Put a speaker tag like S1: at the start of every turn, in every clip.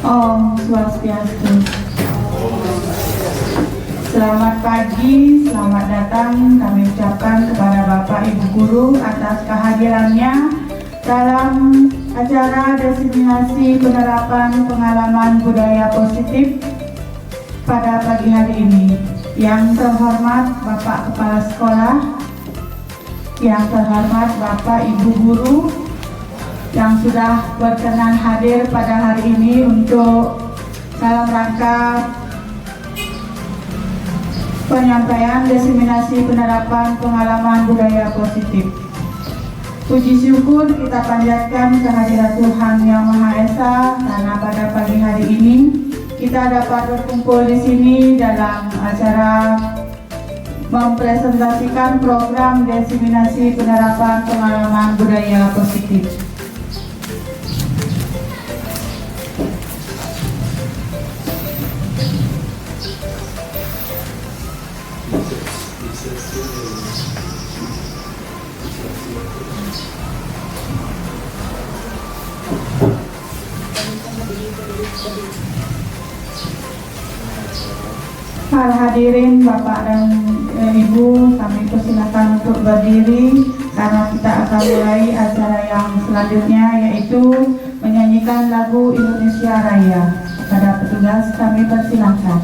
S1: Om Swastiastu. Selamat pagi, selamat datang kami ucapkan kepada Bapak Ibu Guru atas kehadirannya dalam acara diseminasi penerapan pengalaman budaya positif pada pagi hari ini. Yang terhormat Bapak Kepala Sekolah, yang terhormat Bapak Ibu Guru yang sudah berkenan hadir pada hari ini untuk dalam rangka penyampaian diseminasi penerapan pengalaman budaya positif. Puji syukur kita panjatkan kehadirat Tuhan Yang Maha Esa karena pada pagi hari ini kita dapat berkumpul di sini dalam acara mempresentasikan program diseminasi penerapan pengalaman budaya positif. Para hadirin Bapak dan Ibu, kami persilakan untuk berdiri karena kita akan mulai acara yang selanjutnya, yaitu menyanyikan lagu Indonesia Raya. Pada petugas kami persilakan.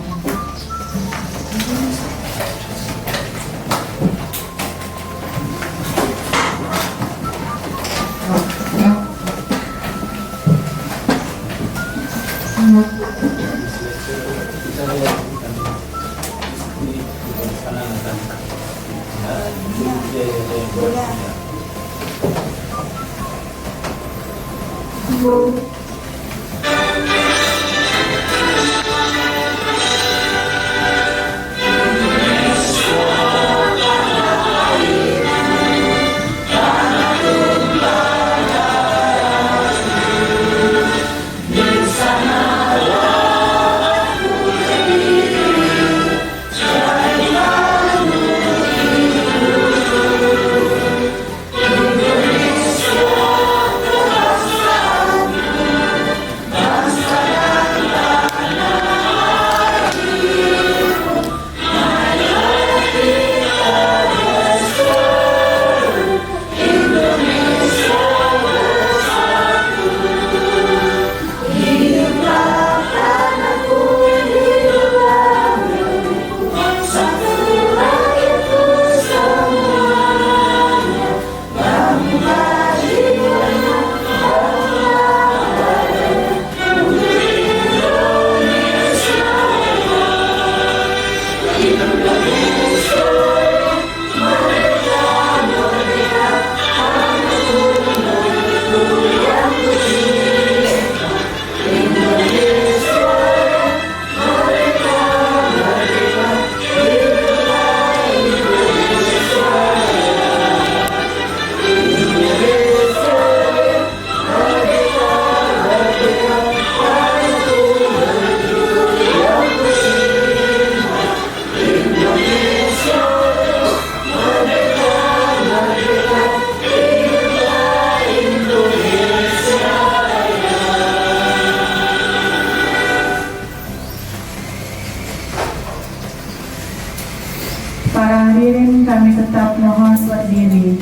S1: Para hadirin, kami tetap mohon berdiri.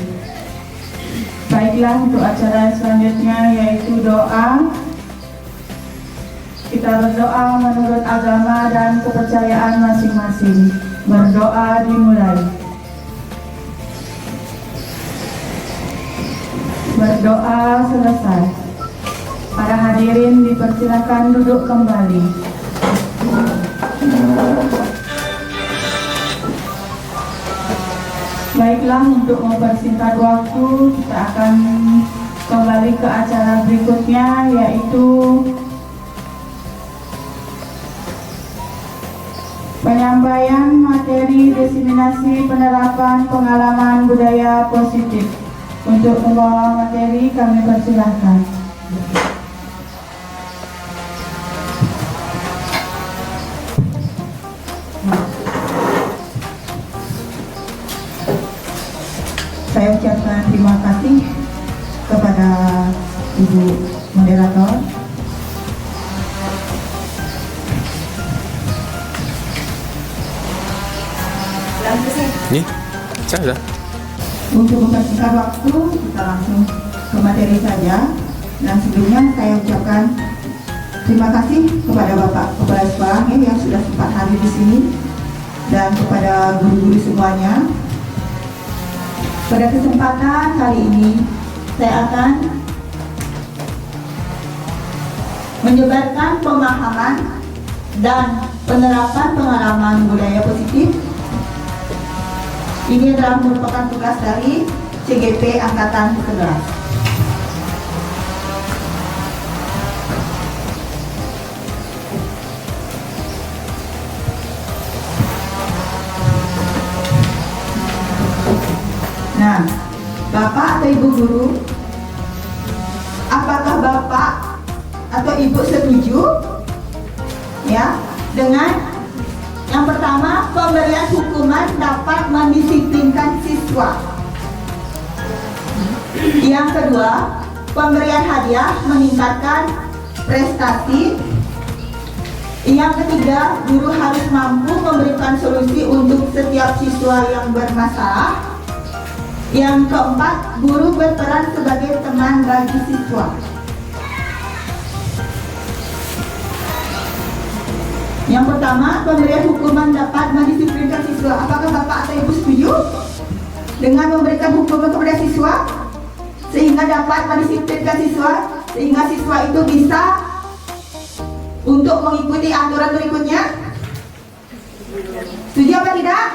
S1: Baiklah, untuk acara selanjutnya yaitu doa. Kita berdoa menurut agama dan kepercayaan masing-masing. Berdoa dimulai. Berdoa selesai. Para hadirin dipersilakan duduk kembali. Baiklah, untuk mempersingkat waktu, kita akan kembali ke acara berikutnya, yaitu penyampaian materi diseminasi penerapan pengalaman budaya positif. Untuk membawa materi kami persilahkan. Saya ucapkan terima kasih kepada Ibu Moderator
S2: Nih, saya.
S1: Untuk mempersingkat waktu, kita langsung ke materi saja. Dan sebelumnya saya ucapkan terima kasih kepada Bapak Kepala Sekolah yang sudah sempat hadir di sini dan kepada guru-guru semuanya. Pada kesempatan kali ini, saya akan menyebarkan pemahaman dan penerapan pengalaman budaya positif. Ini adalah merupakan tugas dari CGP Angkatan 11. Nah, Bapak atau Ibu guru, apakah Bapak atau Ibu setuju ya dengan yang pertama, pemberian hukuman dapat mendisiplinkan siswa. Yang kedua, pemberian hadiah meningkatkan prestasi. Yang ketiga, guru harus mampu memberikan solusi untuk setiap siswa yang bermasalah. Yang keempat, guru berperan sebagai teman bagi siswa. Yang pertama, pemberian hukuman dapat mendisiplinkan siswa. Apakah Bapak atau Ibu setuju dengan memberikan hukuman kepada siswa sehingga dapat mendisiplinkan siswa, sehingga siswa itu bisa untuk mengikuti aturan berikutnya? Setuju apa tidak?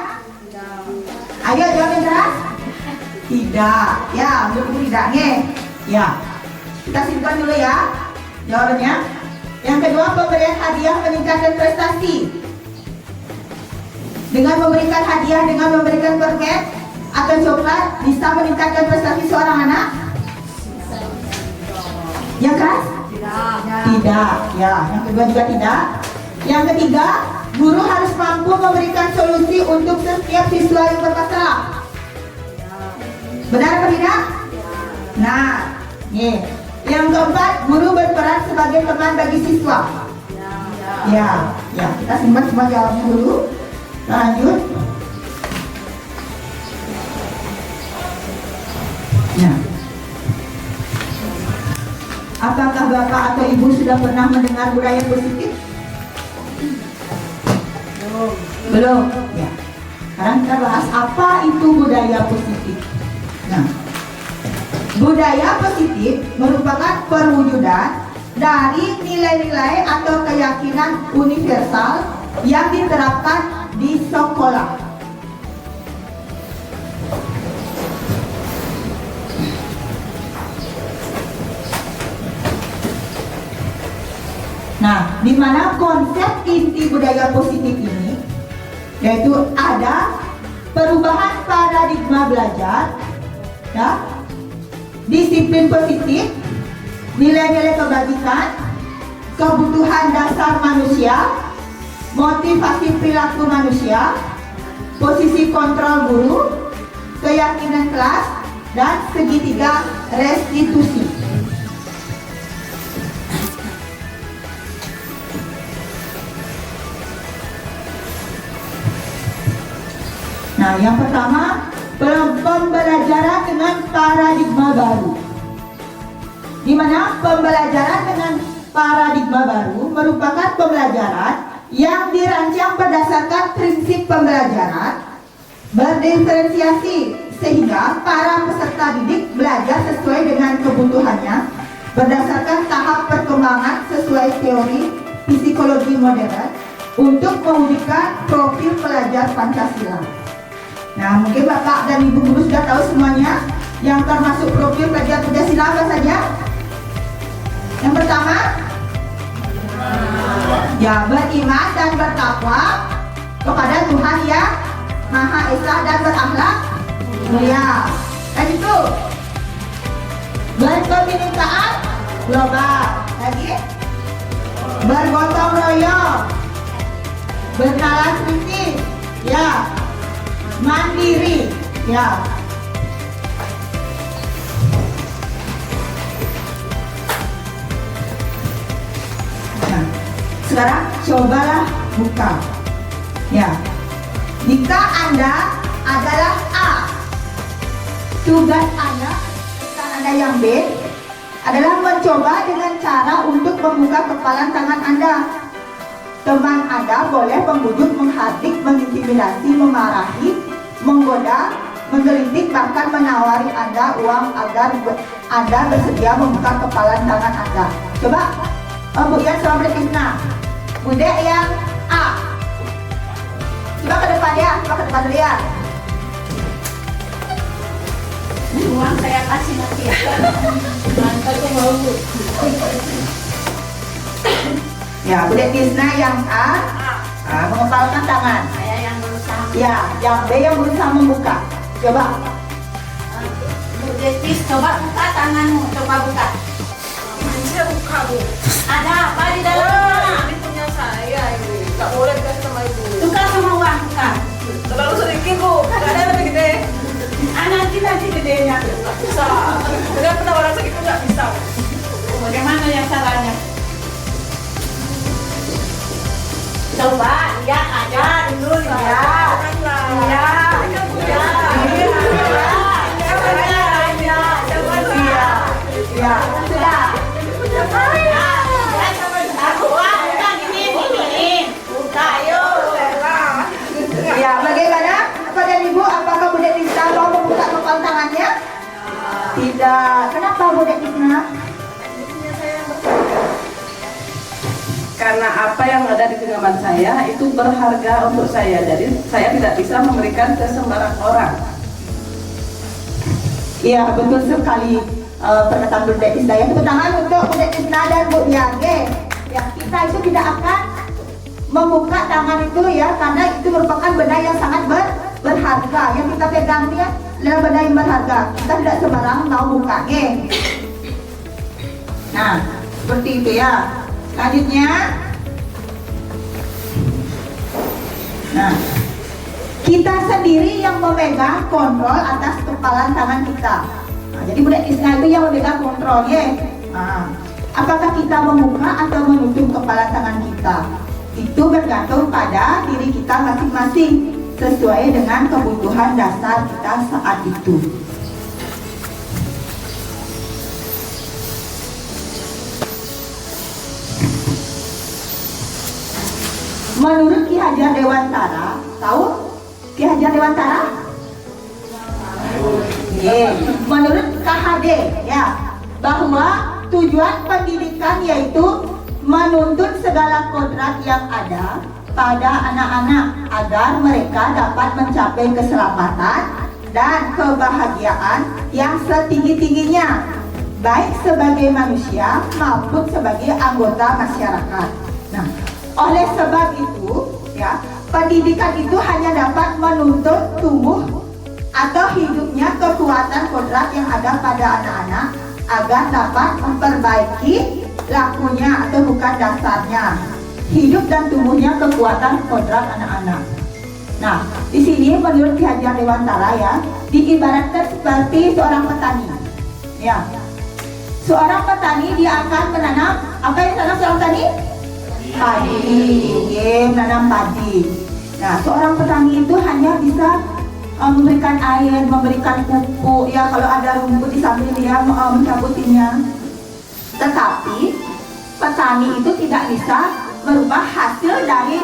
S1: Ayo jawab yang keras. Tidak. Ya, betul tidak nih. Ya. Kita simpan dulu ya jawabannya. Yang kedua, pemberian hadiah meningkatkan prestasi. Dengan memberikan hadiah, dengan memberikan permen atau coklat, bisa meningkatkan prestasi seorang anak? Ya kan? Tidak. Ya, yang kedua juga tidak. Yang ketiga, guru harus mampu memberikan solusi untuk setiap siswa yang bermasalah. Benar atau tidak? Nah, nih. Yang keempat, guru berperan sebagai teman bagi siswa. Ya, kita simpan semua jawabnya dulu. Kita lanjut. Nah, apakah Bapak atau Ibu sudah pernah mendengar budaya positif? Belum. Ya. Sekarang kita bahas apa itu budaya positif. Nah, budaya positif merupakan perwujudan dari nilai-nilai atau keyakinan universal yang diterapkan di sekolah. Nah, di mana konsep inti budaya positif ini yaitu ada perubahan paradigma belajar, ya, disiplin positif, nilai-nilai kebajikan, kebutuhan dasar manusia, motivasi perilaku manusia, posisi kontrol guru, keyakinan kelas, dan segitiga restitusi. Nah, yang pertama, pembelajaran dengan paradigma baru. Di mana pembelajaran dengan paradigma baru merupakan pembelajaran yang dirancang berdasarkan prinsip pembelajaran berdiferensiasi sehingga para peserta didik belajar sesuai dengan kebutuhannya berdasarkan tahap perkembangan sesuai teori psikologi modern untuk mewujudkan profil pelajar Pancasila. Nah, mungkin Bapak dan Ibu guru sudah tahu semuanya yang termasuk profil pelajar Pancasila apa saja? Yang pertama, ya, beriman dan bertakwa kepada Tuhan yang Maha Esa dan berakhlak mulia. Dan itu berkebinekaan global. Lagi, bergotong royong, bernalar kritis, ya, mandiri, ya. Nah, sekarang cobalah buka, ya.
S3: Jika Anda adalah A, tugas Anda, bukan Anda yang B, adalah mencoba dengan cara untuk membuka kepalan tangan Anda. Teman Anda boleh membujuk, menghardik, mengintimidasi, memarahi, menggoda, menggelitik, bahkan menawari Anda uang agar Anda bersedia membuka kepalan tangan Anda. Coba Bu Ian sama Bu Krisna. Bude yang A. Coba ke depan ya, coba ke depan dulu ya.
S4: Uang saya kasih nanti ya. Mantap tuh mau.
S3: Ya, Bude Krisna yang A. Mengepalkan tangan.
S4: Saya yang berusaha.
S3: Ya, yang B yang berusaha membuka. Coba.
S4: Bu Detis, coba buka tanganmu, coba buka.
S5: Bisa buka, Bu.
S4: Ada apa di dalamnya?
S5: Ini punya saya ini. Gak boleh dikasih sama ibu.
S4: Tukar semua uang, tukar.
S5: Terlalu sedikit, Bu. Gak ada yang lebih gede.
S4: Nanti gedenya.
S5: Gak bisa. Dengan penawaran segitu gak bisa.
S4: Bagaimana yang salahnya? Coba lihat aja dulu lihat. Iya.
S3: Ya, sudah. Ya, bagaimana? Kepada Ibu, apakah Bude Krisna mau membuka kepalan tangannya? Tidak. Kenapa Bude Krisna?
S6: Karena apa yang ada di genggaman saya itu berharga untuk saya, jadi saya tidak bisa memberikan ke sembarang orang.
S3: Iya, betul sekali perkataan Bude Krisna. Yang tepuk tangan untuk Bude Krisna dan Bu Yage. Ya, kita itu tidak akan membuka tangan itu ya, karena itu merupakan benda yang sangat berharga. Yang kita pegang ini adalah benda yang berharga. Kita tidak sembarang mau bukanya. Nah, seperti itu ya. Selanjutnya, nah, kita sendiri yang memegang kontrol atas kepalan tangan kita. Nah, jadi Bude Krisna itu yang memegang kontrolnya. Nah, apakah kita membuka atau menutup kepala tangan kita? Itu bergantung pada diri kita masing-masing, sesuai dengan kebutuhan dasar kita saat itu. Menurut Ki Hajar Dewantara, tahu Ki Hajar Dewantara? Menurut KHD ya, bahwa tujuan pendidikan yaitu menuntut segala kodrat yang ada pada anak-anak agar mereka dapat mencapai keselamatan dan kebahagiaan yang setinggi-tingginya, baik sebagai manusia maupun sebagai anggota masyarakat. Nah, oleh sebab itu, ya, pendidikan itu hanya dapat menuntut tumbuh atau hidupnya kekuatan kodrat yang ada pada anak-anak agar dapat memperbaiki lakunya atau bukan dasarnya, hidup dan tumbuhnya kekuatan kodrat anak-anak. Nah, di sini menurut Ki Hajar Dewantara ya, diibaratkan seperti seorang petani. Ya, seorang petani dia akan menanam apa yang ditanam seorang petani? Padi, menanam padi. Nah, seorang petani itu hanya bisa memberikan air, memberikan pupuk, ya kalau ada rumput di samping dia mencabutinya. Tetapi petani itu tidak bisa merubah hasil dari,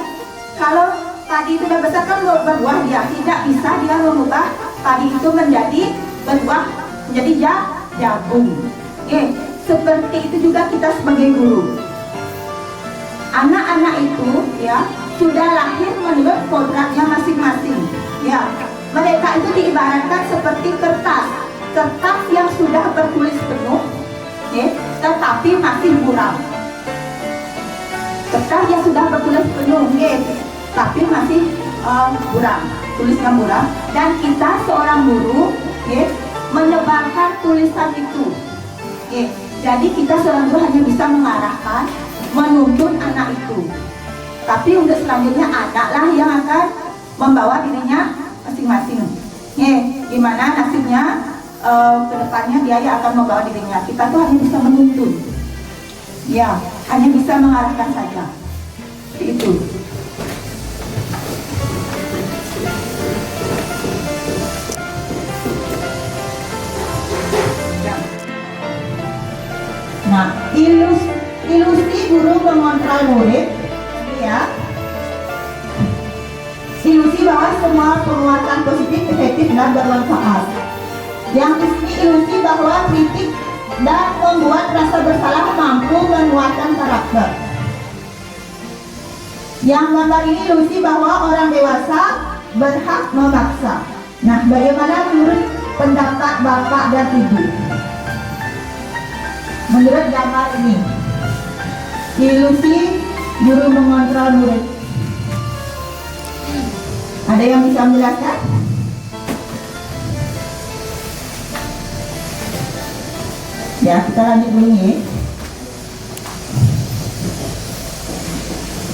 S3: kalau padi itu sudah besar kan berbuah, dia tidak bisa dia merubah padi itu menjadi berbuah menjadi jagung. Oke, seperti itu juga kita sebagai guru. Anak-anak itu ya sudah lahir menurut kodratnya masing-masing. Ya, mereka itu diibaratkan seperti kertas yang sudah bertulis penuh, ya, tetapi masih buram. Kertas yang sudah bertulis penuh, ya, tapi masih buram, tulisnya buram. Dan kita seorang guru, ya, menyebarkan tulisan itu. Ya, jadi kita seorang guru hanya bisa mengarahkan, menuntun anak itu. Tapi untuk selanjutnya anaklah yang akan membawa dirinya masing-masing. Gimana nasibnya kedepannya dia yang akan membawa dirinya. Kita tuh hanya bisa menuntun. Ya, hanya bisa mengarahkan saja. Seperti itu. Nah, ilusi guru mengontrol murid, ya. Ilusi bahwa semua penguatan positif efektif dan bermanfaat. Yang di sini ilusi bahwa kritik dan membuat rasa bersalah mampu menguatkan karakter. Yang gambar ini ilusi bahwa orang dewasa berhak memaksa. Nah, bagaimana menurut pendapat Bapak dan Ibu? Menurut gambar ini, ilusi guru mengontrol murid. Ada yang bisa menjelaskan? Ya, kita lanjut dulu ya.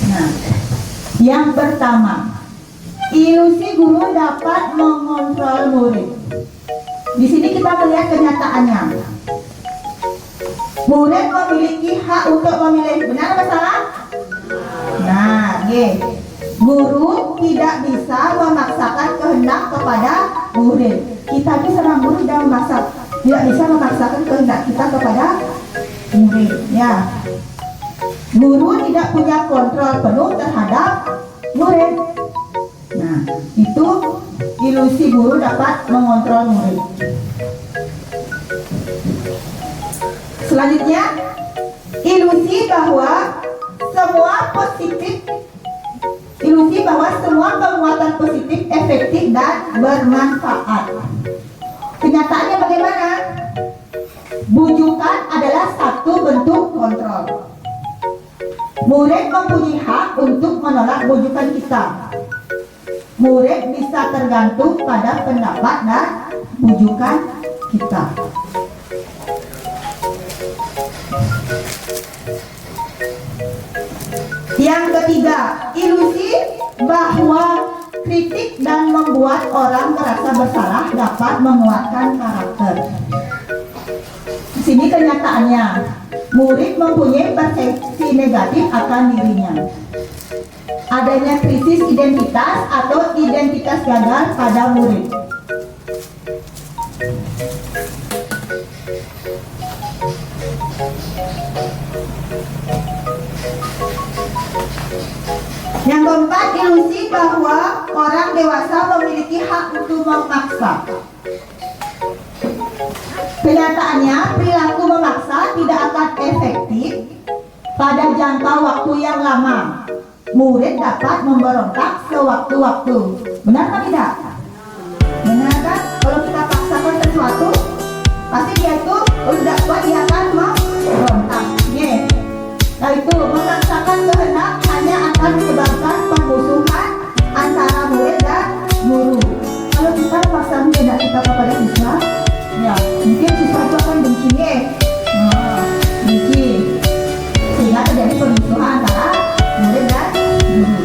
S3: Nah, yang pertama, ilusi guru dapat mengontrol murid. Di sini kita melihat kenyataannya. Murid memiliki hak untuk memilih, benar atau salah? Nah, guru tidak bisa memaksakan kehendak kepada murid. Kita itu seorang guru tidak bisa memaksakan kehendak kita kepada murid. Ya, guru tidak punya kontrol penuh terhadap murid. Nah, itu ilusi guru dapat mengontrol murid. Selanjutnya, ilusi bahwa semua penguatan positif efektif dan bermanfaat. Kenyataannya bagaimana? Bujukan adalah satu bentuk kontrol. Murid mempunyai hak untuk menolak bujukan kita. Murid bisa tergantung pada pendapat dan bujukan kita. Yang ketiga, ilusi bahwa kritik dan membuat orang merasa bersalah dapat menguatkan karakter. Di sini kenyataannya, murid mempunyai persepsi negatif akan dirinya. Adanya krisis identitas atau identitas gagal pada murid. Yang keempat, ilusi bahwa orang dewasa memiliki hak untuk memaksa. Kenyataannya, perilaku memaksa tidak akan efektif pada jangka waktu yang lama. Murid dapat memberontak sewaktu-waktu. Benar atau tidak? Benar kan? Kalau kita paksakan sesuatu, pasti dia itu kalau tidak kuat dia akan memberontak. Nah, itu memaksakan kehendak hanya akan menyebabkan permusuhan antara murid dan guru. Kalau kita memaksakan kehendak kita kepada siswa, ya mungkin siswa itu akan benci, benci, sehingga terjadi permusuhan antara murid dan guru.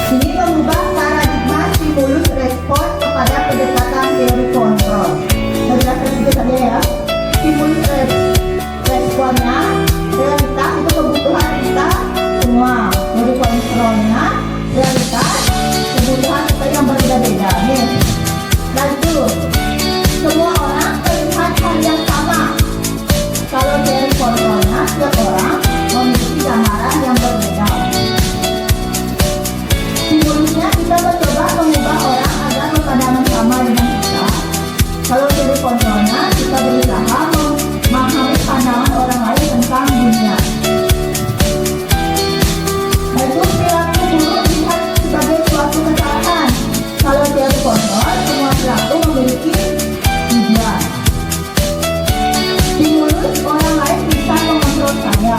S3: Ini mengubah paradigma stimulus respon kepada pendekatan teori kontrol. Saya jelaskan sedikit saja ya. Stimulus responnya, realitas itu kebutuhan kita semua. Teori kontrolnya, realitas kebutuhan kita yang berbeda-beda. Dan itu semua orang melihat hal yang sama. Kalau teori kontrolnya, setiap orang memiliki gambaran yang berbeda. Stimulusnya kita mencoba mengubah orang agar berpandangan sama dengan kita. Kalau teori kontrolnya, kita berusaha memahami pandangan orang lain tentang dunia. Nah, itu perilaku buruk dilihat sebagai suatu kesalahan. Kalau teori kontrol, semua perilaku memiliki tujuan. Stimulus orang lain bisa mengontrol saya.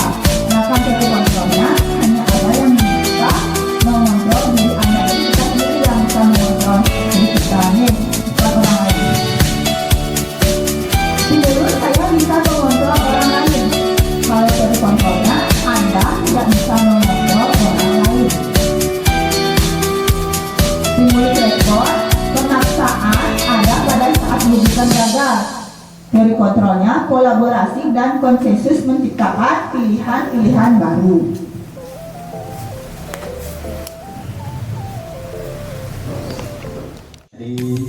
S3: Maka teori kontrolnya hanya ada yang bisa mengontrol diri Anda. Jadi kita sendiri yang bisa mengontrol diri kita. Bukan orang lain. Stimulus saya bisa mengontrol orang lain. Kalau teori kontrolnya, Anda tidak bisa mengontrol orang lain. Stimulus respon, pemaksaan ada pada saat bujukan gagal. Teori kontrolnya, kolaborasi dan konsensus menciptakan pilihan-pilihan baru.
S7: Jadi menjadi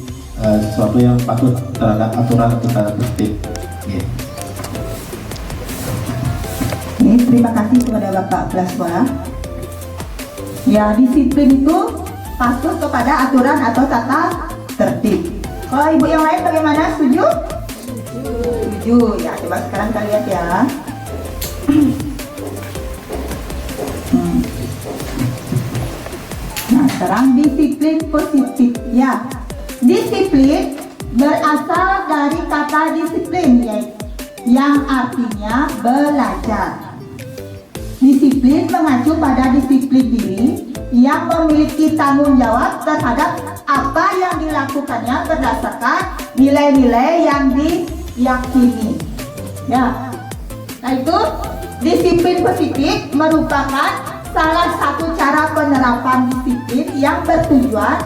S7: sesuatu yang patut terhadap aturan atau tata tertib. Yeah.
S3: Terima kasih kepada Bapak Kepala Sekolah. Ya, disiplin itu patuh kepada aturan atau tata tertib. Kalau ibu yang lain bagaimana? Setuju? Setuju. Ya, coba sekarang kita lihat ya. Nah, sekarang disiplin positif. Ya, disiplin berasal dari kata disiplin, yang artinya belajar. Disiplin mengacu pada disiplin diri yang memiliki tanggung jawab terhadap apa yang dilakukannya berdasarkan nilai-nilai yang diyakini. Ya, nah itu disiplin positif merupakan salah satu cara penerapan disiplin yang bertujuan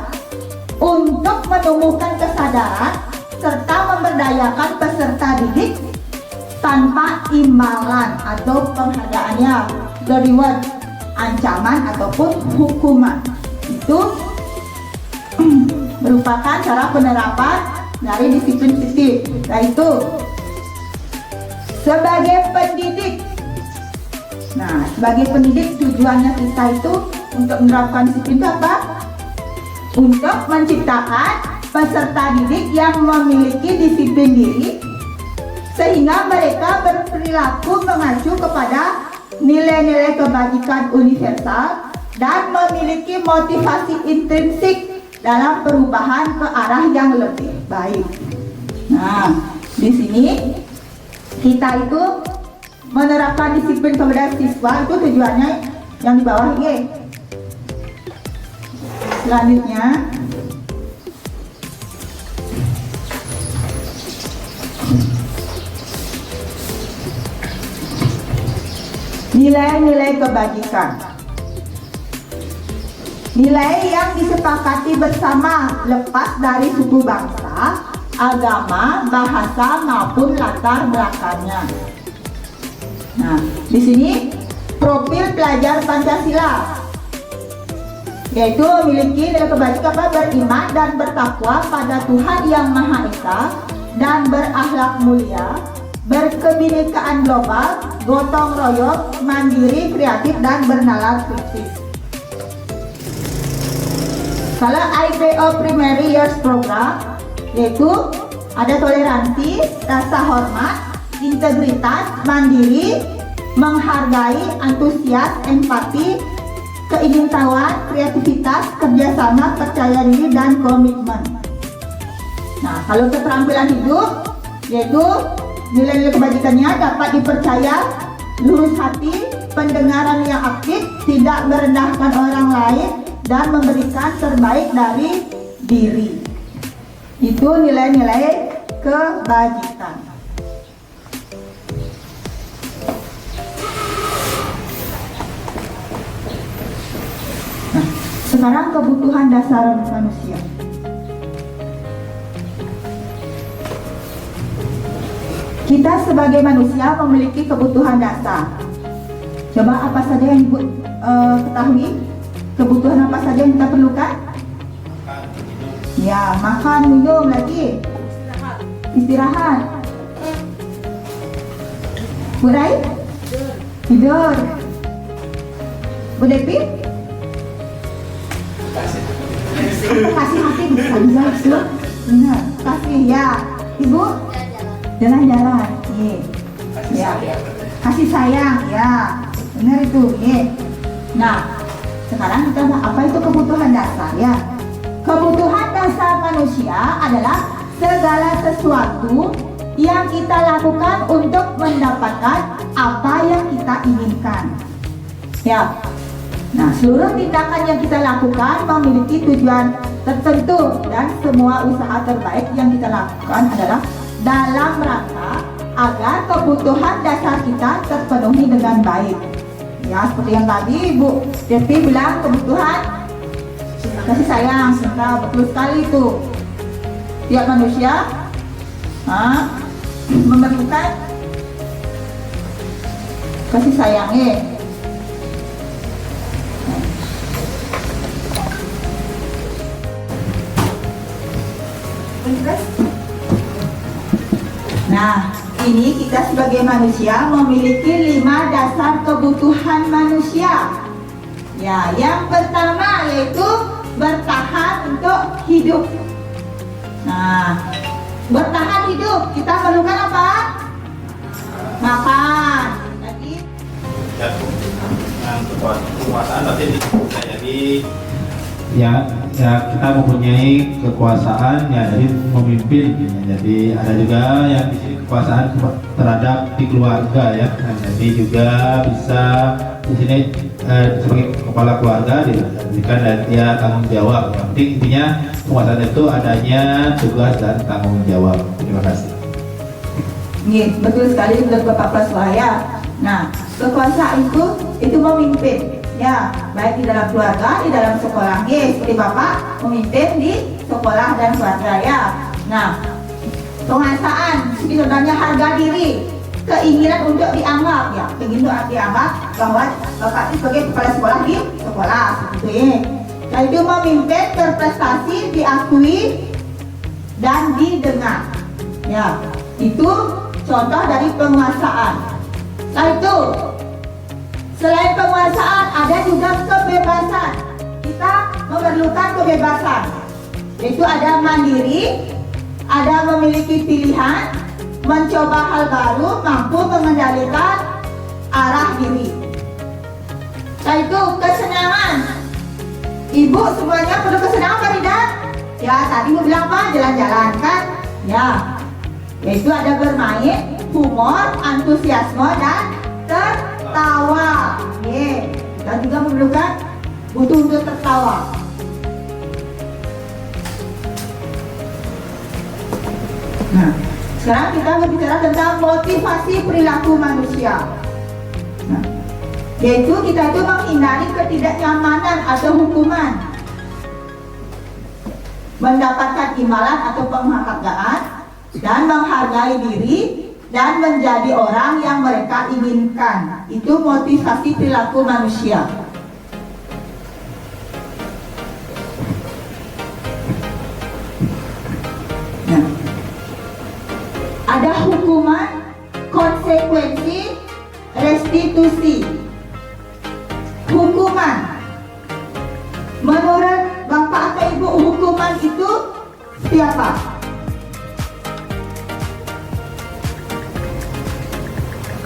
S3: untuk menumbuhkan kesadaran serta memberdayakan peserta didik tanpa imbalan atau penghargaannya, reward, ancaman ataupun hukuman. Itu merupakan cara penerapan dari disiplin positif. Yaitu sebagai pendidik. Nah, sebagai pendidik tujuannya kita itu untuk menerapkan disiplin itu apa? Untuk menciptakan peserta didik yang memiliki disiplin diri sehingga mereka berperilaku mengacu kepada nilai-nilai kebajikan universal dan memiliki motivasi intrinsik dalam perubahan ke arah yang lebih baik. Nah, di sini kita itu menerapkan disiplin kepada siswa itu tujuannya yang di bawah ini. Selanjutnya, nilai-nilai kebajikan. Nilai yang disepakati bersama lepas dari suku bangsa, agama, bahasa maupun latar belakangnya. Nah, di sini profil pelajar Pancasila yaitu memiliki nilai kebajikan beriman dan bertakwa pada Tuhan Yang Maha Esa dan berakhlak mulia, berkebinekaan global, gotong royong, mandiri, kreatif, dan bernalar kritis. Kalau IPO Primary Years Program yaitu ada toleransi, rasa hormat, integritas, mandiri, menghargai, antusias, empati, keingintahuan, kreativitas, kerjasama, percaya diri, dan komitmen. Nah, kalau keterampilan hidup yaitu nilai-nilai kebajikannya dapat dipercaya, lurus hati, pendengaran yang aktif, tidak merendahkan orang lain, dan memberikan terbaik dari diri. Itu nilai-nilai kebajikan. Nah, sekarang kebutuhan dasar manusia. Kita sebagai manusia memiliki kebutuhan dasar. Coba apa saja yang Ibu ketahui? Kebutuhan apa saja yang kita perlukan? Ya, makan, minum, lagi istirahat. Bu Rai? Tidur. Bu Depi? Kasih hati bisa itu. Benar. Kasih ya. Ibu? Jalan-jalan. Ya. Kasih sayang. Ya. Benar itu. Nah, sekarang kita apa itu kebutuhan dasar ya? Kebutuhan dasar manusia adalah segala sesuatu yang kita lakukan untuk mendapatkan apa yang kita inginkan. Ya. Nah, seluruh tindakan yang kita lakukan memiliki tujuan tertentu dan semua usaha terbaik yang kita lakukan adalah dalam rangka agar kebutuhan dasar kita terpenuhi dengan baik. Ya, seperti yang tadi Ibu Devi bilang, kebutuhan kasih sayang, cinta, betul sekali itu. Tiap manusia memerlukan kasih sayangnya. Nah, ini kita sebagai manusia memiliki 5 dasar kebutuhan manusia. Ya, yang pertama yaitu bertahan untuk hidup. Nah, bertahan hidup kita perlukan apa? Makan. Jadi
S7: Ya, kekuasaan berarti jadi ya kita mempunyai kekuasaan ya jadi memimpin ya, jadi ada juga yang di sini kekuasaan terhadap di keluarga ya. Nah, jadi juga bisa di sini sebagai kepala keluarga diberikan dan dia tanggung jawab. Yang penting intinya kekuasaan itu adanya tugas dan tanggung jawab. Terima kasih.
S3: nih, betul sekali menurut Bapak Praswaya. Nah, kekuasaan itu memimpin. Ya, baik di dalam keluarga, di dalam sekolah. Seperti Bapak memimpin di sekolah dan keluarga ya. Nah, penguasaan sebenarnya harga diri, keinginan untuk dianggap ya, ingin untuk dianggap bahwa Bapak itu sebagai kepala sekolah di sekolah seperti ini. Nah, itu memimpin, berprestasi, diakui dan didengar. Ya, itu contoh dari penguasaan. Nah, itu selain penguasaan ada juga kebebasan. Kita memerlukan kebebasan, yaitu ada mandiri, ada memiliki pilihan, mencoba hal baru, mampu mengendalikan arah diri. Nah, itu kesenangan. Ibu semuanya perlu kesenangan apa tidak? Ya, tadi mau bilang apa? Jalan-jalan kan? Ya, yaitu ada bermain, humor, antusiasme dan tertawa. Kita juga memerlukan butuh untuk tertawa. Nah, sekarang kita berbicara tentang motivasi perilaku manusia. Nah, yaitu kita itu menghindari ketidaknyamanan atau hukuman, mendapatkan imbalan atau penghargaan, dan menghargai diri dan menjadi orang yang mereka inginkan. Itu motivasi perilaku manusia. Nah, ada hukuman, konsekuensi, restitusi. Hukuman, menurut Bapak atau Ibu, hukuman itu siapa?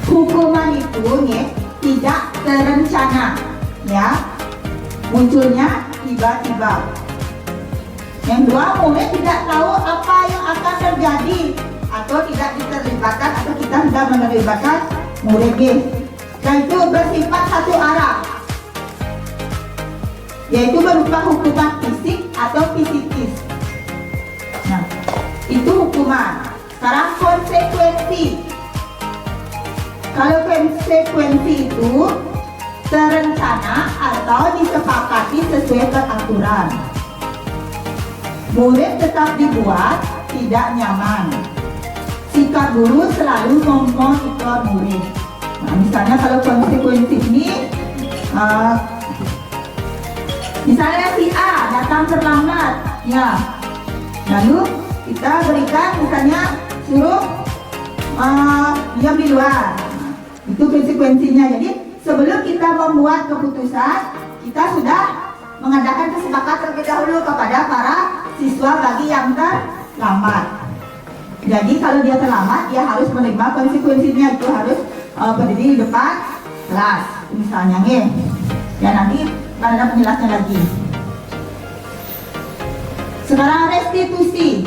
S3: Hukuman itu tidak terencana, ya, munculnya tiba-tiba. Yang kedua, murid tidak tahu apa yang akan terjadi atau tidak diterlibatkan atau kita tidak menerlibatkan murid. Dan itu bersifat satu arah, yaitu berupa hukuman fisik atau psikis. Nah, itu hukuman. Sekarang konsekuensi. Kalau konsekuensi itu terencana atau disepakati sesuai peraturan. Murid tetap dibuat tidak nyaman. Sikap guru selalu memonitor murid. Nah, misalnya kalau konsekuensi ini, misalnya si A datang terlambat, ya, lalu kita berikan misalnya suruh diam di luar. Itu konsekuensinya. Jadi sebelum kita membuat keputusan, kita sudah mengadakan kesepakatan terlebih dahulu kepada para siswa bagi yang terlambat. Jadi kalau dia terlambat, dia harus menerima konsekuensinya. Itu harus berdiri di depan kelas misalnya, ya, nanti ada penjelasannya lagi. Sekarang restitusi.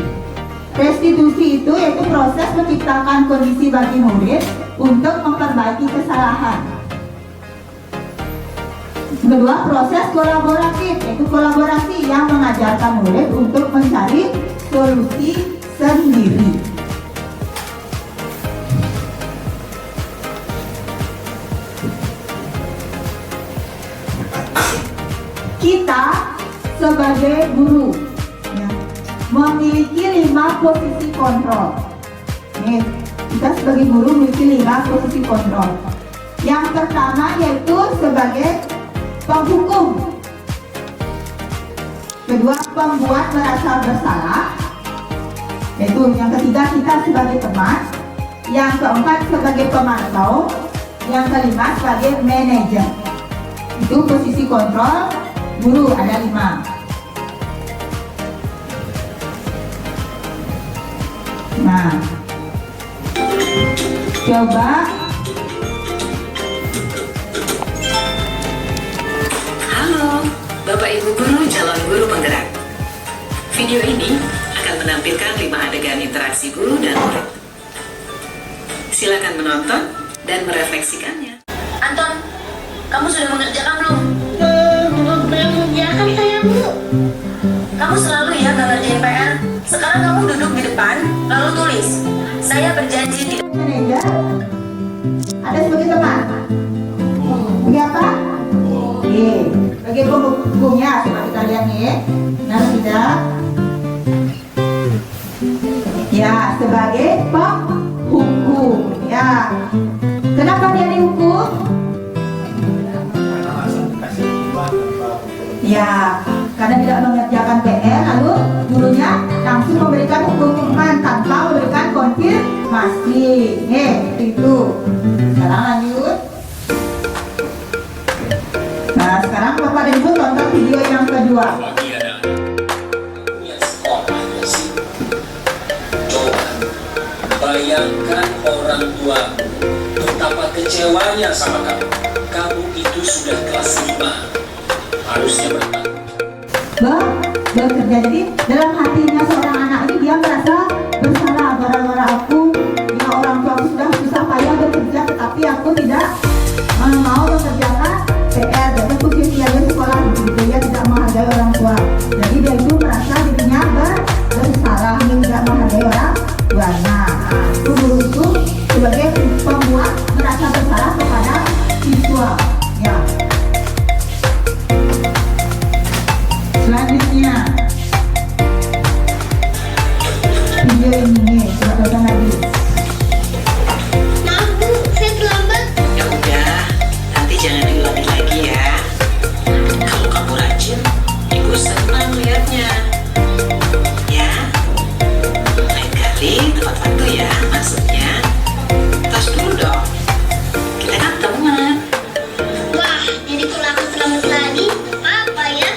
S3: Restitusi itu yaitu proses menciptakan kondisi bagi murid untuk memperbaiki kesalahan. Kedua, proses kolaboratif, yaitu kolaborasi yang mengajarkan murid untuk mencari solusi sendiri. Kita sebagai guru memiliki 5 posisi kontrol. Kita sebagai guru memiliki 5 posisi kontrol. Yang pertama yaitu sebagai penghukum. Kedua, pembuat merasa bersalah. Yaitu yang ketiga kita sebagai teman, yang keempat sebagai pemantau, yang kelima sebagai manajer. Itu posisi kontrol guru ada 5. Nah, coba
S8: Halo, Bapak Ibu Guru calon guru penggerak. Video ini akan menampilkan 5 adegan interaksi guru dan murid. Silakan menonton dan merefleksikannya.
S9: Anton, kamu sudah mengerjakan belum? Belum mengerjakan saya, Bu. Kamu selalu ya nggak ngerjain PR. Sekarang kamu duduk di depan, lalu tulis. Saya berjanji tidak.
S3: manajer ada sebagai teman. Apa? Oke, sebagai penghukumnya coba kita lihat nih. Nah, tidak. Ya, sebagai penghukum. Ya. Kenapa dia dihukum? Ya, karena tidak mengerjakan PR, lalu gurunya langsung memberikan hukuman tanpa memberikan konfirmasi. Itu. Sekarang lanjut. Nah, sekarang Bapak dan Ibu tonton video yang kedua.
S10: Coba bayangkan orang tua betapa kecewanya sama kamu. Kamu itu sudah kelas 5, harusnya
S3: bekerja. Jadi dalam hatinya seorang anak ini dia merasa bersalah, gara-gara aku ya orang tua aku sudah susah payah bekerja, tetapi aku tidak mau mengerjakan PR dan posisi dia sekolah begitu, dia tidak menghargai orang tua. Jadi dia itu merasa dirinya bersalah, dia tidak menghargai orang tuanya. Guru itu sebagai pembuat merasa bersalah kepada siswa. Ya. Selanjutnya video ini coba tonton lagi.
S9: Maaf, Bu, saya terlambat.
S8: Ya udah, nanti jangan diulangi lagi ya. Kalau kamu rajin, Ibu senang lihatnya. Ya, lain kali tepat waktu ya, maksudnya. Tas dulu dong. Kita kan teman.
S9: Wah, jadi kalau aku terlambat lagi, apa ya?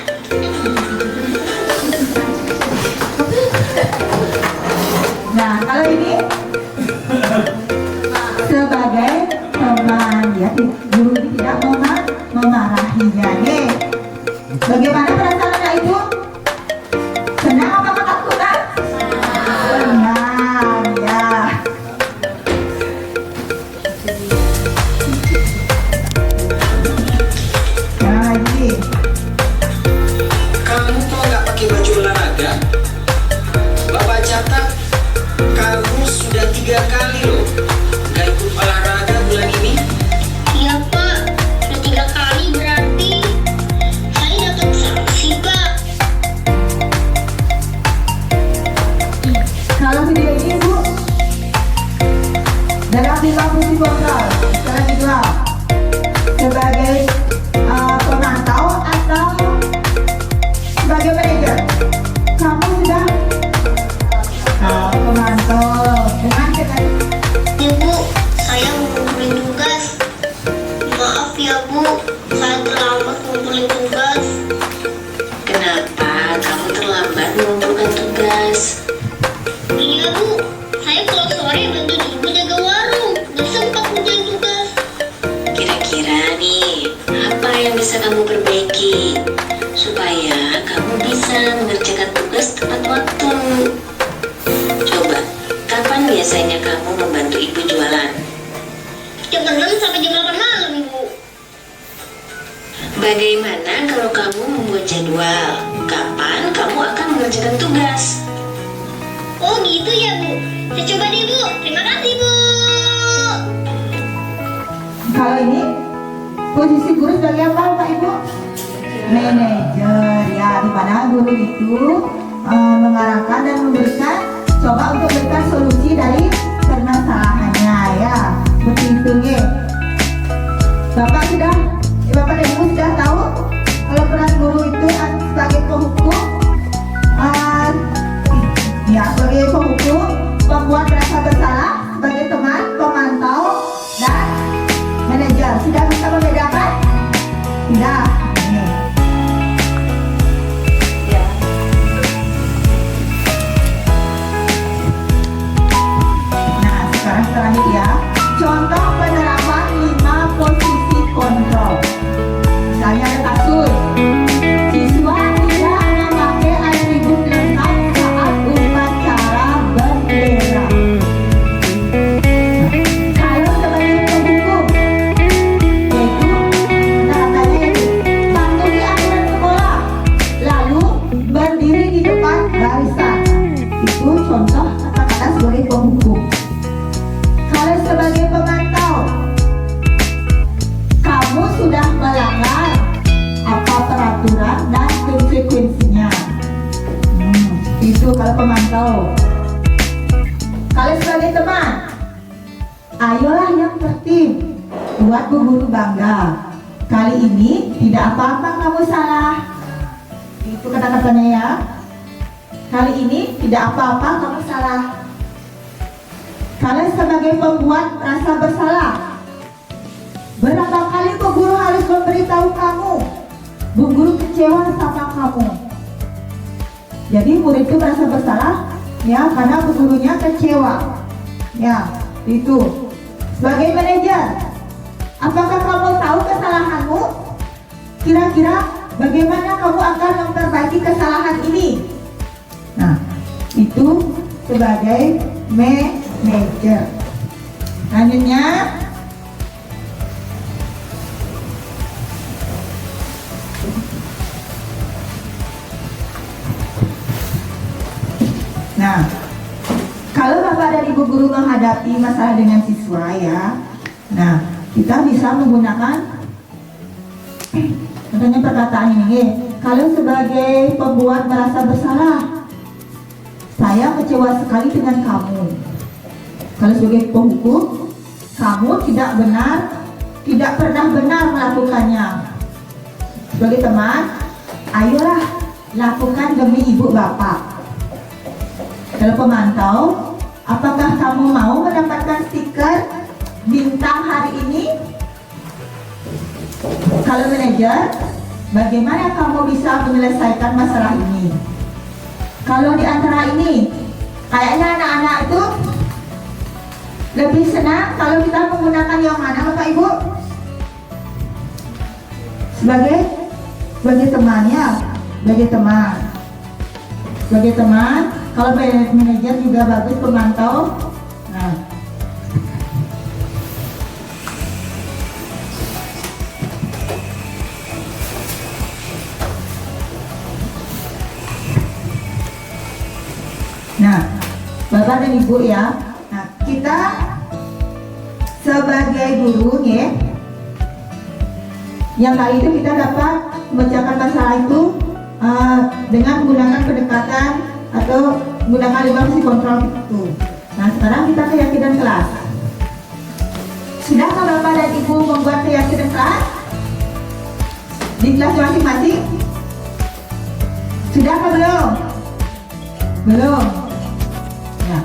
S3: Nah, kalau ini sebagai teman, ya guru ini tidak memarahinya. Bagaimana perasaan anak itu? Senang apa ketakutan? Senang, ya. Yang lagi.
S10: Kamu kok nggak pakai baju olahraga? Bapak catat, kamu sudah 3 kali loh nggak ikut olahraga bulan ini.
S9: Iya, Pak. Sudah 3 kali berarti saya dapat sanksi, Pak.
S3: Kalau video ini Bu, dalam 5 fungsi kontrol, secara kedua sebagai pemantau atau sebagai manajer, kamu sudah pemantau dengan kita.
S9: Ya, Bu, saya mau ngumpulin tugas. Maaf ya, Bu, saya terlambat ngumpulin tugas.
S8: Kenapa kamu terlambat mengumpulkan tugas?
S9: Iya, Bu, saya kalau sore bantuin ibu jaga warung. Gak sempat ngumpulin tugas.
S8: Kira-kira nih, apa yang bisa kamu perbaiki supaya kamu bisa mengerjakan tugas tepat waktu? Coba, kapan biasanya kamu membantu ibu jualan?
S9: Jam 6 sampai jam 8 malam, Ibu.
S8: Bagaimana kalau kamu membuat jadwal? Kapan kamu akan mengerjakan tugas?
S9: Oh gitu ya, Bu. Saya coba deh, Bu. Terima kasih, Bu.
S3: Kalau ini posisi guru sebagai apa Pak Ibu? Manajer, ya, di mana guru itu mengarahkan dan memberikan, coba untuk memberikan solusi dari permasalahannya, ya. Begitu ya. Bapak dan Ibu sudah tahu kalau peran guru itu sebagai penghukum, ya, sebagai penghukum ayolah yang tertib, buat Bu Guru bangga. Kali ini tidak apa-apa kamu salah. Itu kata-katanya ya. Kali ini tidak apa-apa kamu salah. Kalian sebagai pembuat rasa bersalah. Berapa kali Bu Guru harus memberitahu kamu? Bu Guru kecewa sama kamu. Jadi murid itu merasa bersalah ya karena Bu Gurunya kecewa. Ya, itu. Sebagai manajer, apakah kamu tahu kesalahanmu? Kira-kira bagaimana kamu akan memperbaiki kesalahan ini? Nah, itu sebagai manajer. Selanjutnya, nah, kalau Bapak dan Ibu Guru menghadapi masalah dengan siswa ya, nah kita bisa menggunakan contohnya perkataan ini. Kalau sebagai pembuat merasa bersalah, saya kecewa sekali dengan kamu. Kalau sebagai penghukum, kamu tidak pernah benar melakukannya. Sebagai teman, ayolah lakukan demi ibu bapak. Kalau pemantau, apakah kamu mau mendapatkan stiker bintang hari ini? Kalau manajer, bagaimana kamu bisa menyelesaikan masalah ini? Kalau di antara ini, kayaknya anak-anak itu lebih senang kalau kita menggunakan yang mana, Bapak Ibu? Sebagai temannya, sebagai teman. Kalau manajer juga bagus, pemantau. Nah, Bapak dan Ibu ya. Nah, kita sebagai guru ya, yang kali itu kita dapat memecahkan masalah itu dengan menggunakan pendekatan atau menggunakan evaluasi kontrol itu. Nah, sekarang kita keyakinan kelas. Sudahkah Bapak dan Ibu membuat keyakinan kelas di kelas masing-masing? Sudahkah belum? Belum. Ya.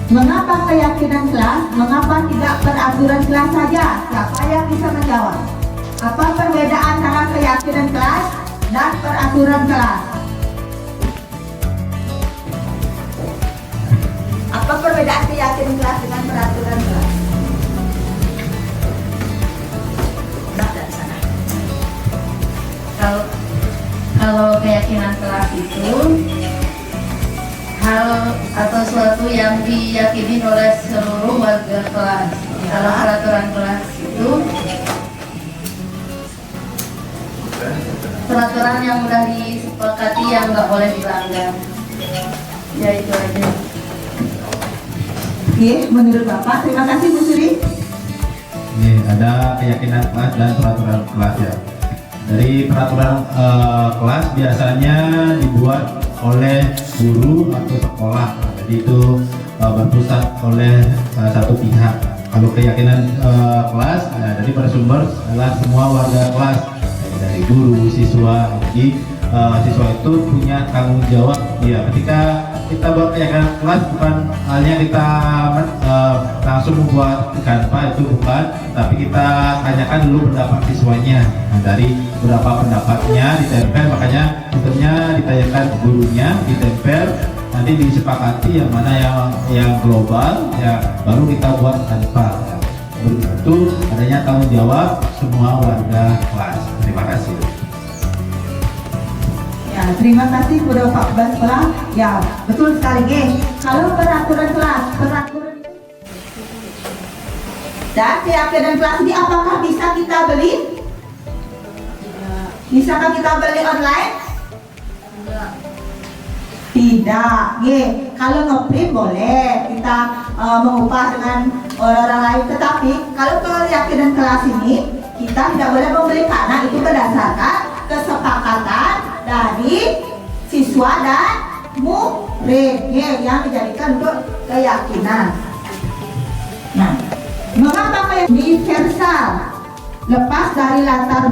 S3: Mengapa keyakinan kelas? Mengapa tidak peraturan kelas saja? Siapa yang bisa menjawab? Apa perbedaan antara keyakinan kelas dan peraturan kelas? Apa perbedaan keyakinan kelas dengan peraturan kelas? Nah, dari sana.
S4: Kalau keyakinan kelas itu hal atau suatu yang diyakini oleh seluruh warga kelas. Kalau peraturan kelas itu peraturan yang sudah disepakati yang nggak boleh dilanggar. Ya itu aja.
S3: Oke, menurut Bapak, terima kasih Bu Suri.
S7: Ini ada keyakinan kelas dan peraturan kelas ya. Dari peraturan kelas biasanya dibuat oleh guru atau sekolah, jadi itu berpusat oleh satu pihak. Kalau keyakinan kelas, dari bersumber adalah semua warga kelas, dari guru, siswa. Jadi siswa itu punya tanggung jawab ya. Ketika kita buat keyakinan kelas bukan hanya kita langsung membuat kanva, itu bukan, tapi kita tanyakan dulu pendapat siswanya. Nah, dari beberapa pendapatnya ditempel, makanya sistemnya ditanyakan gurunya, ditempel, nanti disepakati yang mana yang global ya, baru kita buat kanva ya. Itu adanya tanggung jawab semua warga kelas. Terima kasih.
S3: Ya, terima kasih kepada Pak Kepala Sekolah. Ya, betul sekali, geng. Kalau peraturan kelas, dan keyakinan kelas ini apakah bisa kita beli? Bisakah kita beli online? Tidak, geng. Kalau ngeprint boleh kita mengupah dengan orang lain, tetapi kalau keyakinan kelas ini kita tidak boleh membeli karena itu berdasarkan kesepakatan dari siswa dan murid yang dijadikan untuk keyakinan. Nah, Mengapa kayak universal? Lepas dari latar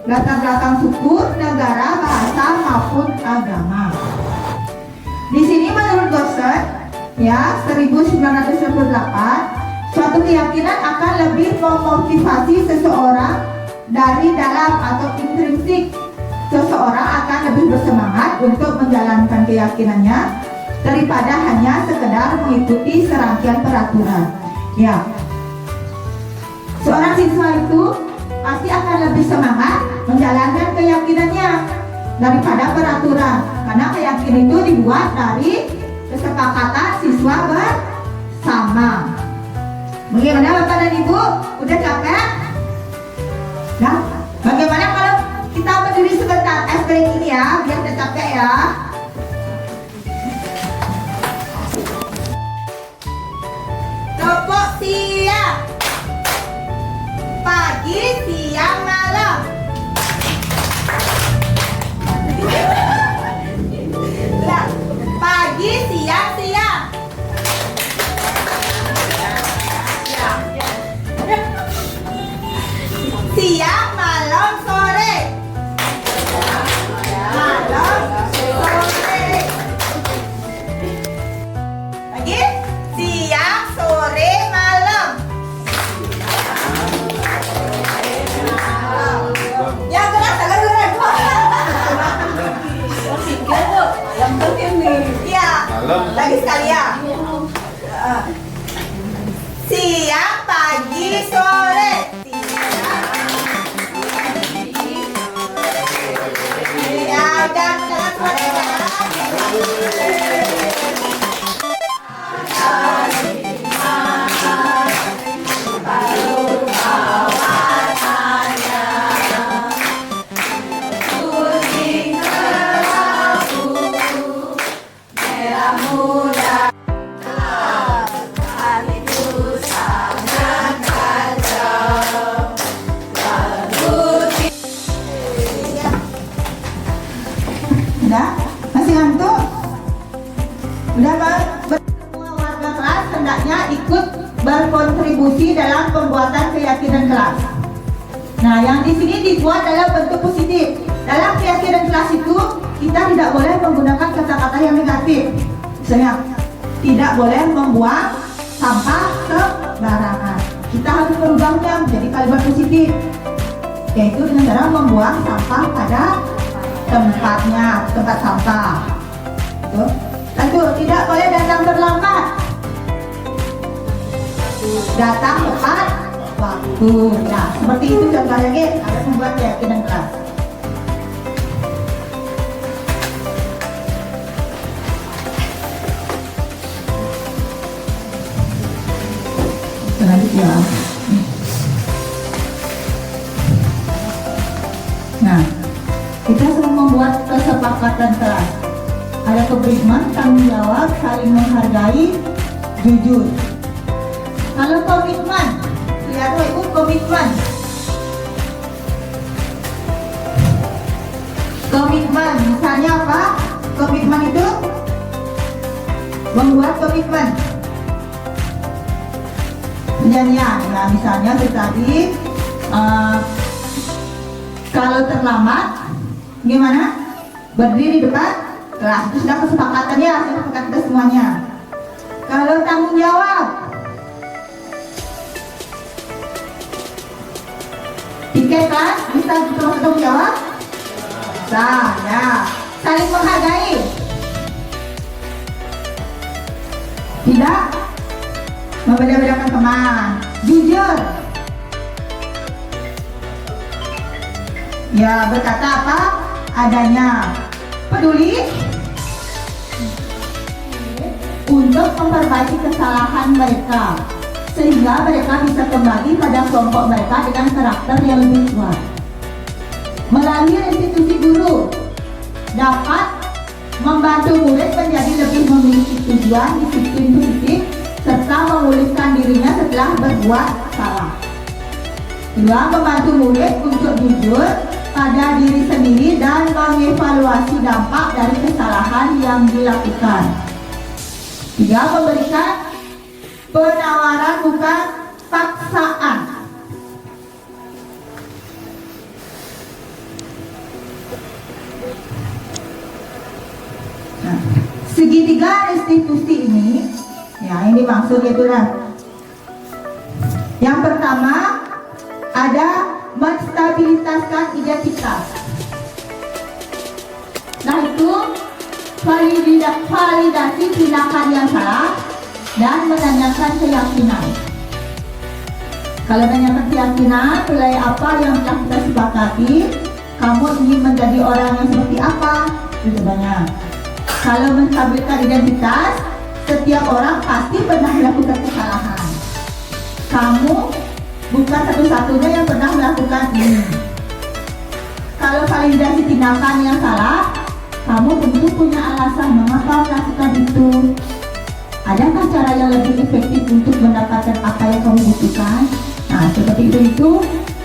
S3: belakang suku, negara, bahasa maupun agama. Di sini menurut Gosset, ya 1998, suatu keyakinan akan lebih memotivasi seseorang dari dalam atau intrinsik. Seseorang akan lebih bersemangat untuk menjalankan keyakinannya daripada hanya sekedar mengikuti serangkaian peraturan. Ya, seorang siswa itu pasti akan lebih semangat menjalankan keyakinannya daripada peraturan, karena keyakinan itu dibuat dari kesepakatan siswa bersama. Bagaimana Bapak dan Ibu? Udah capek? Nah, bagaimana kalau kita berdiri sebentar es krim ini ya, biar tidak capek ya. Tepuk siap. Pagi, siang, malam. Pagi, siang, siang. Siang, malam, sore. Malam, sore. Lagi? Siang, sore, malam. Ya, gerak, gerak. Iya. Lagi sekali ya. Siang, pagi, sore. Ya, dan udah? Masih ngantuk? Udah Bang? Semua warga kelas hendaknya ikut berkontribusi dalam pembuatan keyakinan kelas. Nah, yang di sini dibuat dalam bentuk positif. Dalam keyakinan kelas itu kita tidak boleh menggunakan kata-kata yang negatif. Misalnya, tidak boleh membuang sampah sembarangan. Kita harus merubahnya menjadi kalimat positif, yaitu dengan cara membuang sampah pada tempatnya, tempat sampah. Lanjut, tidak boleh datang terlambat. Datang tepat waktu. Nah, seperti itu contohnya, harus membuat keyakinan kelas. Selanjutnya. Nah, kita sedang membuat kesepakatan kelas. Ada komitmen, tanggung jawab, saling menghargai, jujur. Kalau komitmen, lihat Ibu komitmen. Komitmen, misalnya apa? Komitmen itu membuat komitmen. Perjanjian, nah misalnya tadi kalau terlambat, gimana? Berdiri di depan kelas, itu sudah kesepakatannya, sepakat kita semuanya. Kalau tanggung jawab, tiket kelas bisa tanggung jawab. Nah, ya, saling menghargai. Tidak membeda-bedakan teman, jujur. Ya, berkata apa adanya, peduli untuk memperbaiki kesalahan mereka sehingga mereka bisa kembali pada kelompok mereka dengan karakter yang lebih kuat. Melalui institusi guru dapat membantu murid menjadi lebih memiliki tujuan, disiplin positif, serta memulihkan dirinya setelah berbuat salah. Kedua, membantu murid untuk jujur pada diri sendiri dan mengevaluasi dampak dari kesalahan yang dilakukan. Tiga, memberikan Penawaran bukan paksaan. Nah, segitiga restitusi ini, ya ini maksudnya itulah. Yang pertama ada menstabilitaskan identitas. Nah itu validasi tindakan yang salah dan menanyakan keyakinan. Kalau menanyakan keyakinan, nilai apa yang telah kita sepakati, kamu ingin menjadi orang yang seperti apa, itu banyak. Kalau menstabilkan identitas, setiap orang pasti pernah melakukan kesalahan. Kamu bukan satu-satunya yang pernah melakukan ini. Kalau validasi tindakan yang salah, kamu tentu punya alasan mengapa melakukan itu. Adakah cara yang lebih efektif untuk mendapatkan apa yang kamu butuhkan? Nah, seperti itu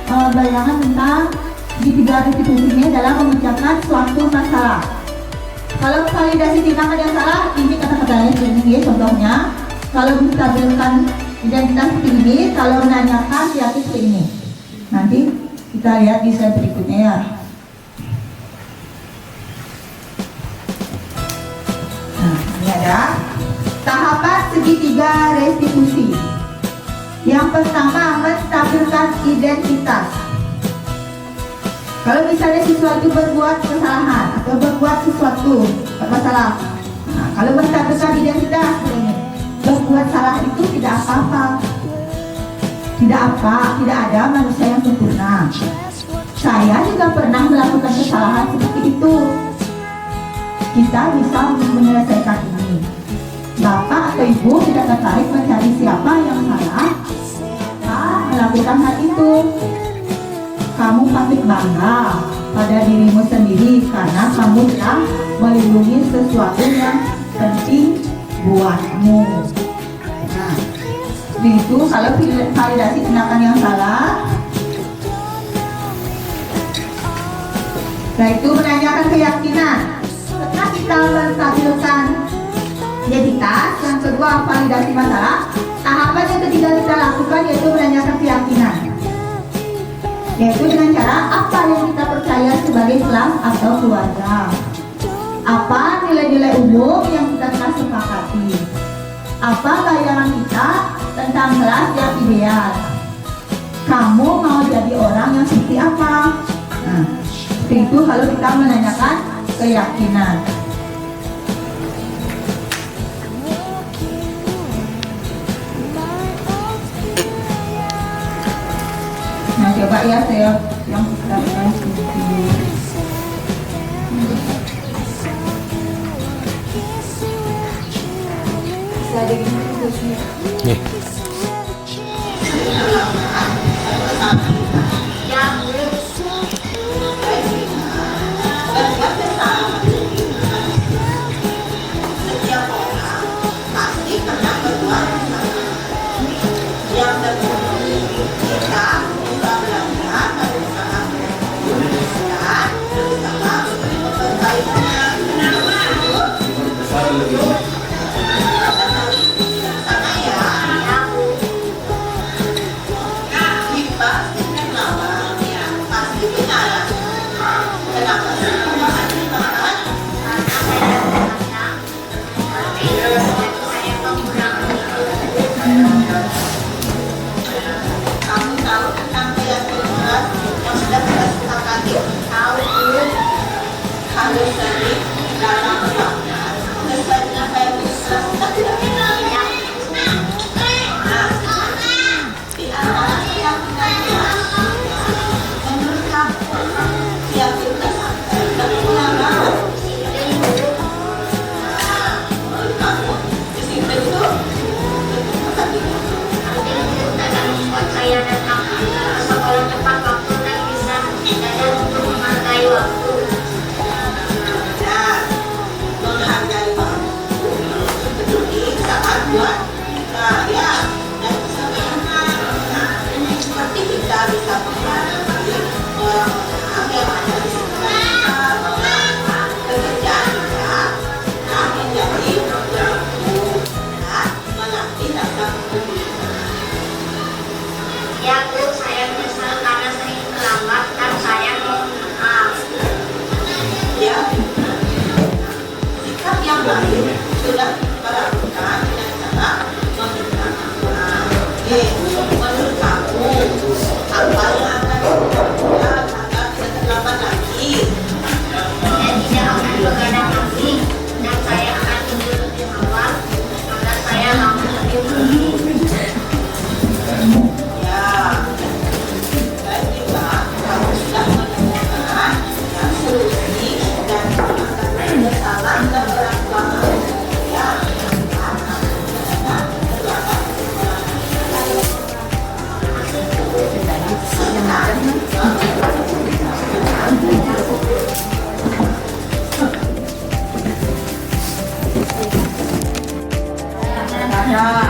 S3: bayangan tentang segitiga restitusinya dalam memecahkan suatu masalah. Kalau validasi tindakan yang salah, ini kata-katanya seperti ini, contohnya. Kalau menstabilkan identitas seperti ini, kalau menanyakan yakin seperti ini. Nanti kita lihat di slide berikutnya ya. Nah, ini ada tahapan segitiga restitusi. Yang pertama, menstabilkan identitas. Kalau misalnya siswa itu berbuat kesalahan atau berbuat sesuatu bermasalah, nah, kalau menstabilkan identitas ini, berbuat salah itu tidak apa-apa. Tidak ada manusia yang sempurna. Saya juga pernah melakukan kesalahan seperti itu. Kita bisa menyelesaikan ini. Bapak atau ibu tidak tertarik mencari siapa yang salah melakukan hal itu. Kamu patut bangga pada dirimu sendiri karena kamu telah melindungi sesuatu yang penting buatmu. Nah, itu kalau validasi tindakan yang salah. Nah, itu menanyakan keyakinan. Setelah kita menstabilkan identitas, yang kedua validasi masalah. Tahapan yang ketiga kita lakukan yaitu menanyakan keyakinan, yaitu dengan cara apa yang kita percaya sebagai kelas atau keluarga, apa nilai-nilai umum yang kita telah sepakati, apa bayangan kita tentang kelas yang ideal, kamu mau jadi orang yang seperti apa. Nah, itu kalau kita menanyakan keyakinan. Nah, coba ya saya yang kita
S2: Nih.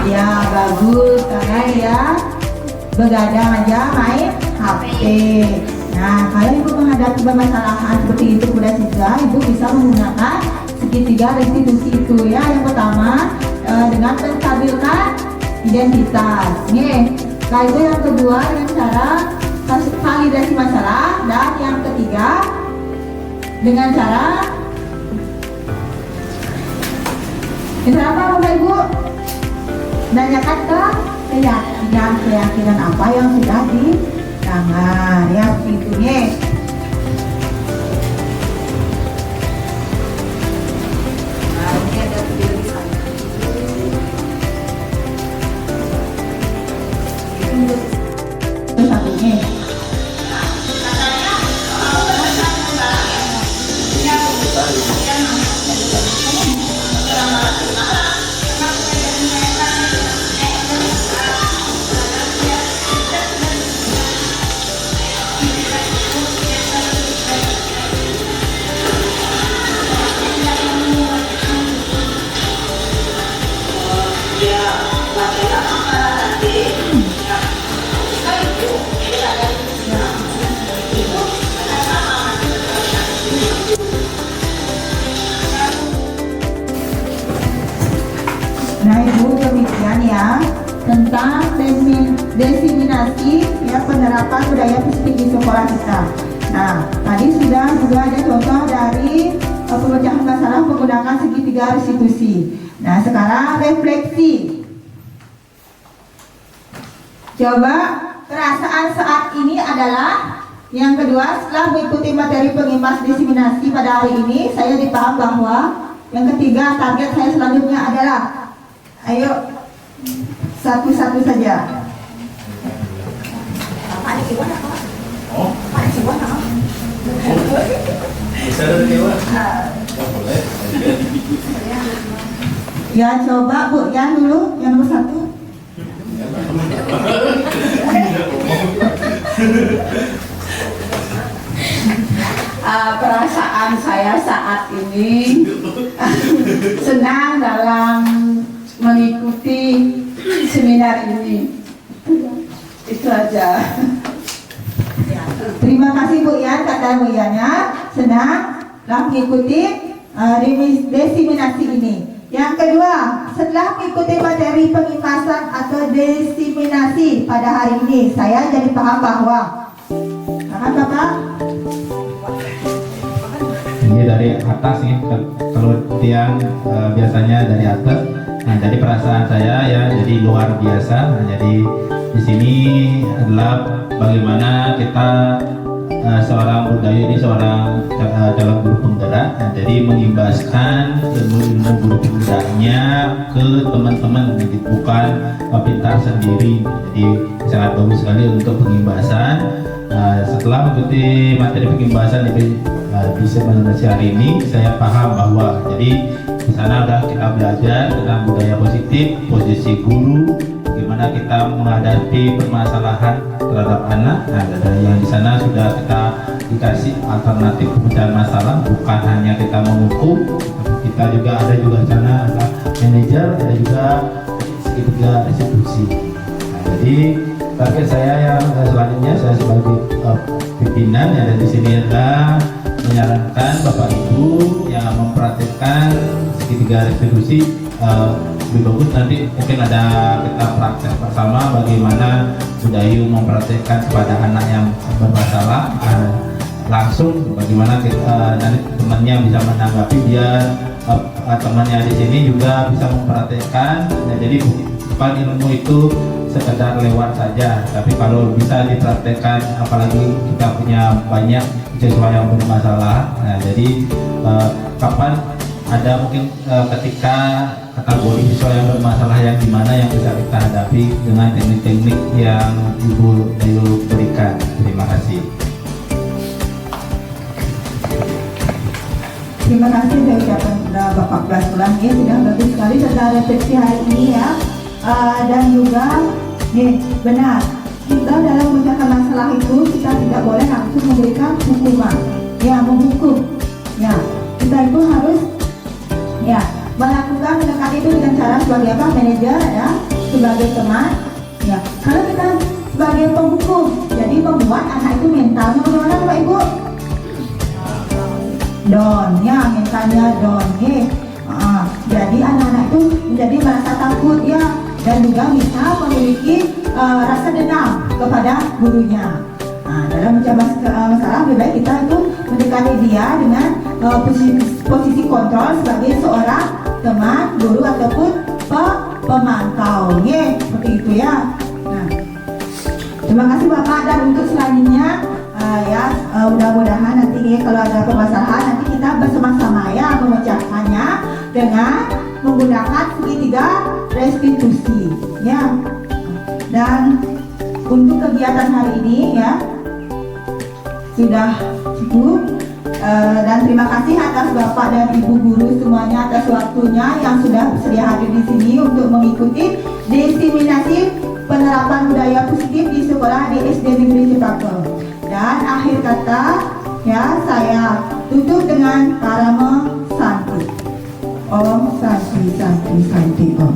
S3: Ya bagus, karena ya begadang aja main HP. Nah, kalau ibu menghadapi permasalahan seperti itu mudah siswa, ibu bisa menggunakan segitiga restitusi itu ya. Yang pertama dengan menstabilkan identitas. Nih, lalu yang kedua dengan cara validasi masalah, dan yang ketiga dengan cara apa Bapak Ibu? Nanyakan ke keyakinan apa yang sudah ditangan ya, begitunya.
S5: Nah, ini ada video di sana.
S3: Itu satunya. Nah Ibu, demikian ya tentang diseminasi ya penerapan budaya positif di sekolah kita. Nah tadi sudah juga ada contoh dari pemecahan masalah menggunakan segitiga restitusi. Nah sekarang refleksi. Coba perasaan saat ini adalah yang kedua, setelah mengikuti materi pengimbas diseminasi pada hari ini, saya dipaham bahwa yang ketiga target saya selanjutnya adalah, ayo satu-satu saja. Ya coba Bu, yang dulu, yang nomor 1.
S6: Perasaan saya saat ini senang dalam mengikuti seminar ini. Itu aja.
S3: Terima kasih Bu Yan, kata Bu Yannya senang telah mengikuti diseminasi ini. Yang kedua, setelah mengikuti materi pengimasan atau diseminasi pada hari ini, saya jadi paham bahwa Bapak
S7: ini dari atas nih, kalau tiang biasanya dari atas. Nah, jadi perasaan saya ya jadi luar biasa. Nah, jadi di sini adalah bagaimana kita seorang budaya ini seorang calon guru penggerak. Nah, jadi mengimbaskan ilmu guru penggeraknya ke teman-teman, bukan pintar sendiri. Jadi sangat bagus sekali untuk pengimbasan. Setelah mengikuti materi pengimbasan di seminasi hari ini, saya paham bahwa jadi di sana sudah kita belajar tentang budaya positif, posisi guru, gimana kita menghadapi permasalahan terhadap anak. Nah, dari yang di sana sudah kita dikasih alternatif pemecahan masalah, bukan hanya kita menghukum, kita juga ada juga sana ada manajer, ada juga segitiga restitusi. Nah, jadi target saya yang selanjutnya, saya sebagai pimpinan ya, dan di sini ada menyarankan Bapak Ibu yang mempraktikkan segitiga restitusi, lebih bagus nanti mungkin ada kita praktek bersama bagaimana Budayu mempraktikkan kepada anak yang bermasalah langsung, bagaimana kita nanti temannya bisa menanggapi, biar temannya di sini juga bisa mempraktikkan. Nah, jadi bukan ilmu itu sekedar lewat saja, tapi kalau bisa dipraktekkan, apalagi kita punya banyak siswa yang bermasalah. Nah, jadi kapan ada mungkin ketika kategori siswa yang bermasalah yang dimana yang bisa kita hadapi dengan teknik-teknik yang Ibu Dayu berikan. Terima kasih.
S3: terima kasih saya ucapkan kepada Bapak Blas Ulang ya, sudah bagus sekali tentang refleksi hari ini ya. Dan juga benar, kita dalam memecahkan masalah itu kita tidak boleh langsung memberikan hukuman ya, menghukum ya. Kita itu harus ya melakukan mendekati itu dengan cara sebagai apa? Manajer ya, sebagai teman. Ya, kalau kita sebagai penghukum, jadi membuat anak itu mentalnya bagaimana Bapak Ibu? Down, ya mentalnya down, ya. Jadi anak-anak itu menjadi merasa takut ya, dan juga bisa memiliki rasa dendam kepada gurunya. Dalam mencapai masalah lebih baik kita itu mendekati dia dengan posisi kontrol sebagai seorang teman, guru ataupun pemantau, ya, seperti itu ya. Nah, terima kasih Bapak, dan untuk selanjutnya mudah-mudahan nanti ya, kalau ada permasalahan nanti kita bersama-sama ya memecahkannya dengan menggunakan segitiga restitusi ya. Dan untuk kegiatan hari ini ya sudah cukup, dan terima kasih atas Bapak dan Ibu guru semuanya atas waktunya yang sudah bersedia hadir di sini untuk mengikuti diseminasi penerapan budaya positif di sekolah di SD Negeri Cepaka. Dan akhir kata ya saya tutup dengan Parama Santi. Om Santi Santi Santi Om.